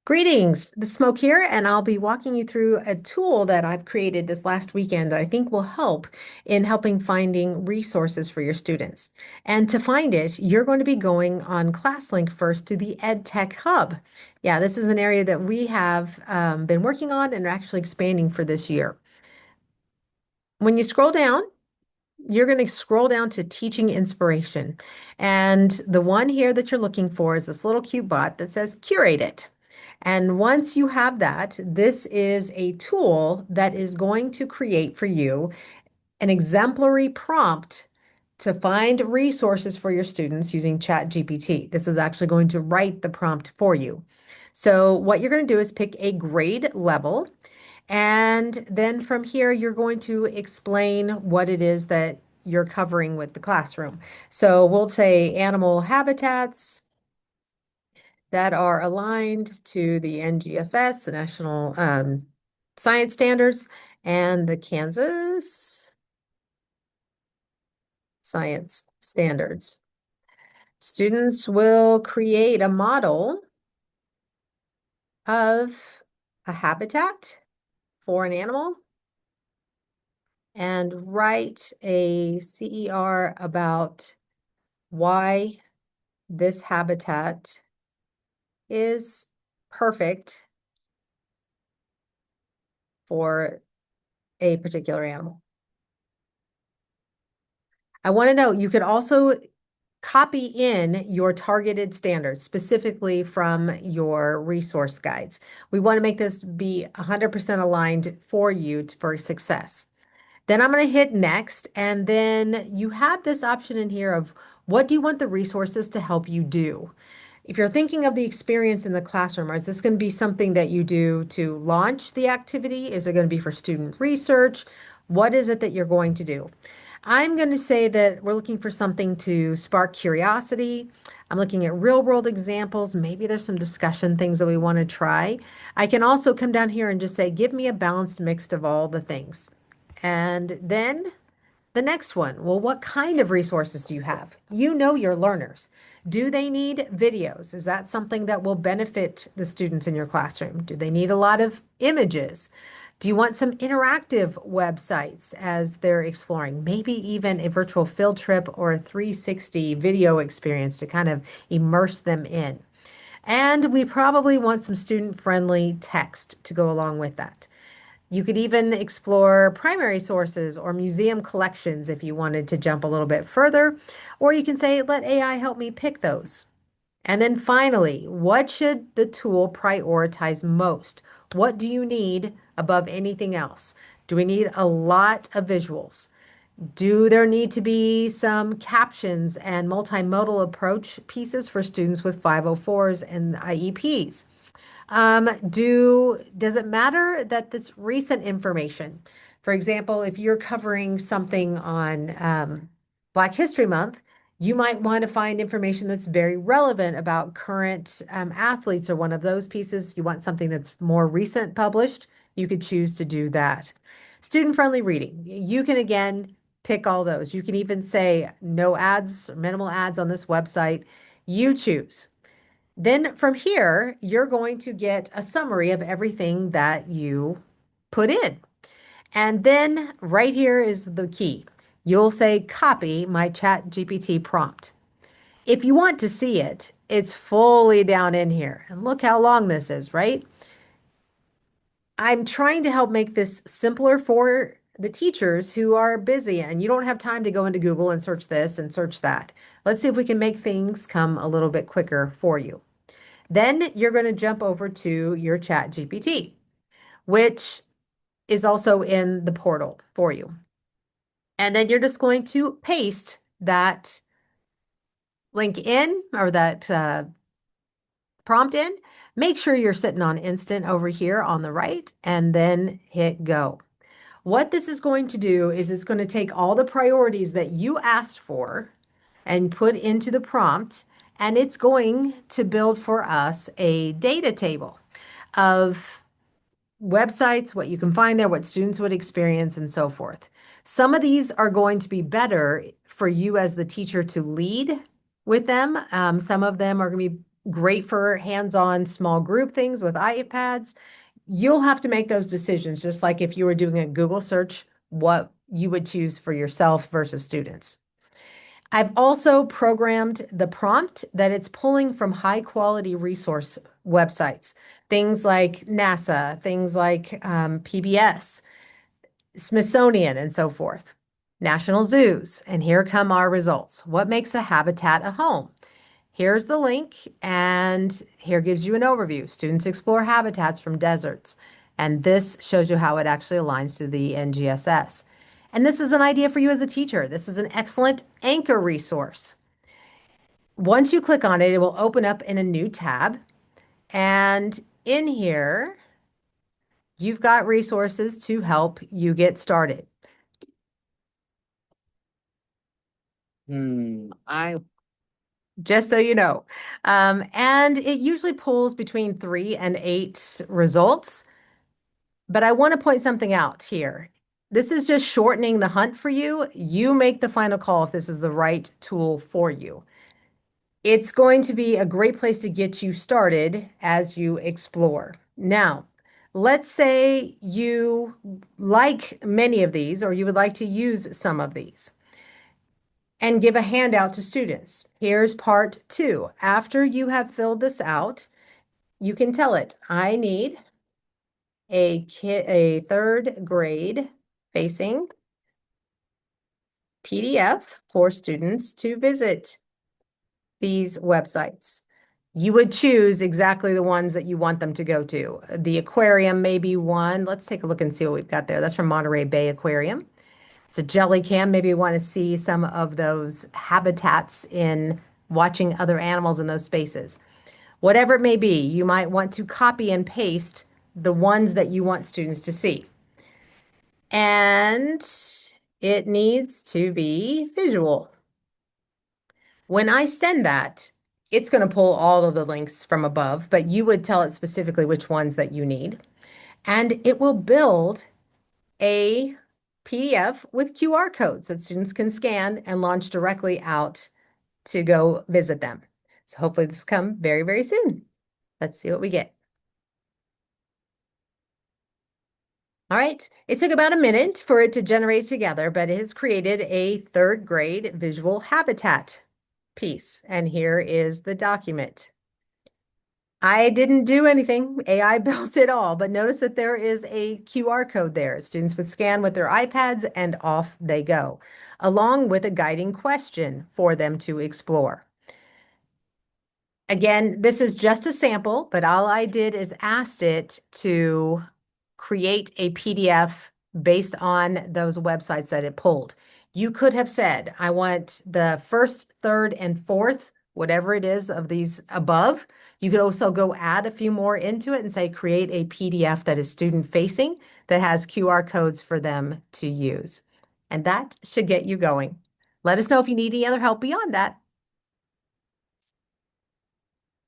Greetings, the Smoke here, and I'll be walking you through a tool that I've created this last weekend that I think will help in helping finding resources for your students. And to find it, you're going to be going on ClassLink first to the EdTech Hub. Yeah, this is an area that we have been working on and are actually expanding for this year. When you scroll down, you're going to scroll down to teaching inspiration. And the one here that you're looking for is this little cute bot that says Curate It. And once you have that, this is a tool that is going to create for you an exemplary prompt to find resources for your students using ChatGPT. This is actually going to write the prompt for you. So what you're going to do is pick a grade level. And then from here, you're going to explain what it is that you're covering with the classroom. So we'll say animal habitats that are aligned to the NGSS, the National Science Standards, and the Kansas Science Standards. Students will create a model of a habitat for an animal and write a CER about why this habitat is perfect for a particular animal. I want to know, you could also copy in your targeted standards, specifically from your resource guides. We want to make this be 100% aligned for you for success. Then I'm going to hit next, and then you have this option in here of what do you want the resources to help you do? If you're thinking of the experience in the classroom, is this going to be something that you do to launch the activity? Is it going to be for student research? What is it that you're going to do? I'm going to say that we're looking for something to spark curiosity. I'm looking at real world examples. Maybe there's some discussion things that we want to try. I can also come down here and just say, give me a balanced mix of all the things. And then the next one, well, what kind of resources do you have? You know your learners. Do they need videos? Is that something that will benefit the students in your classroom? Do they need a lot of images? Do you want some interactive websites as they're exploring? Maybe even a virtual field trip or a 360 video experience to kind of immerse them in. And we probably want some student-friendly text to go along with that. You could even explore primary sources or museum collections if you wanted to jump a little bit further, or you can say, let AI help me pick those. And then finally, what should the tool prioritize most? What do you need above anything else? Do we need a lot of visuals? Do there need to be some captions and multimodal approach pieces for students with 504s and IEPs? Does it matter that this recent information, for example, if you're covering something on Black History Month, you might want to find information that's very relevant about current athletes or one of those pieces. You want something that's more recent published, you could choose to do that. Student-friendly reading. You can again pick all those. You can even say no ads, minimal ads on this website. You choose. Then from here, you're going to get a summary of everything that you put in. And then right here is the key. You'll say, copy my ChatGPT prompt. If you want to see it, it's fully down in here. And look how long this is, right? I'm trying to help make this simpler for the teachers who are busy and you don't have time to go into Google and search this and search that. Let's see if we can make things come a little bit quicker for you. Then you're going to jump over to your Chat GPT, which is also in the portal for you. And then you're just going to paste that link in or that prompt in. Make sure you're sitting on instant over here on the right and then hit go. What this is going to do is it's going to take all the priorities that you asked for and put into the prompt, and it's going to build for us a data table of websites, what you can find there, what students would experience, and so forth. Some of these are going to be better for you as the teacher to lead with them. Some of them are going to be great for hands-on small group things with iPads. You'll have to make those decisions, just like if you were doing a Google search, what you would choose for yourself versus students. I've also programmed the prompt that it's pulling from high quality resource websites, things like NASA, things like PBS, Smithsonian, and so forth, national zoos. And here come our results. What makes a habitat a home? Here's the link, and here gives you an overview. Students explore habitats from deserts. And this shows you how it actually aligns to the NGSS. And this is an idea for you as a teacher. This is an excellent anchor resource. Once you click on it, it will open up in a new tab. And in here, you've got resources to help you get started. I just so you know. And it usually pulls between 3 and 8 results. But I want to point something out here. This is just shortening the hunt for you. You make the final call if this is the right tool for you. It's going to be a great place to get you started as you explore. Now, let's say you like many of these, or you would like to use some of these and give a handout to students. Here's part 2. After you have filled this out, you can tell it, I need a third grade facing PDF for students to visit these websites. You would choose exactly the ones that you want them to go to. The aquarium may be one. Let's take a look and see what we've got there. That's from Monterey Bay Aquarium. It's a jelly cam. Maybe you want to see some of those habitats in watching other animals in those spaces. Whatever it may be, you might want to copy and paste the ones that you want students to see. And it needs to be visual. When I send that, it's going to pull all of the links from above, but you would tell it specifically which ones that you need. And it will build a PDF with QR codes that students can scan and launch directly out to go visit them. So hopefully this will come very, very soon. Let's see what we get. All right, it took about a minute for it to generate together, but it has created a third grade visual habitat piece. And here is the document. I didn't do anything. AI built it all, but notice that there is a QR code there. Students would scan with their iPads and off they go, along with a guiding question for them to explore. Again, this is just a sample, but all I did is asked it to create a PDF based on those websites that it pulled. You could have said, I want the first, third, and fourth, whatever it is of these above. You could also go add a few more into it and say, create a PDF that is student facing that has QR codes for them to use. And that should get you going. Let us know if you need any other help beyond that.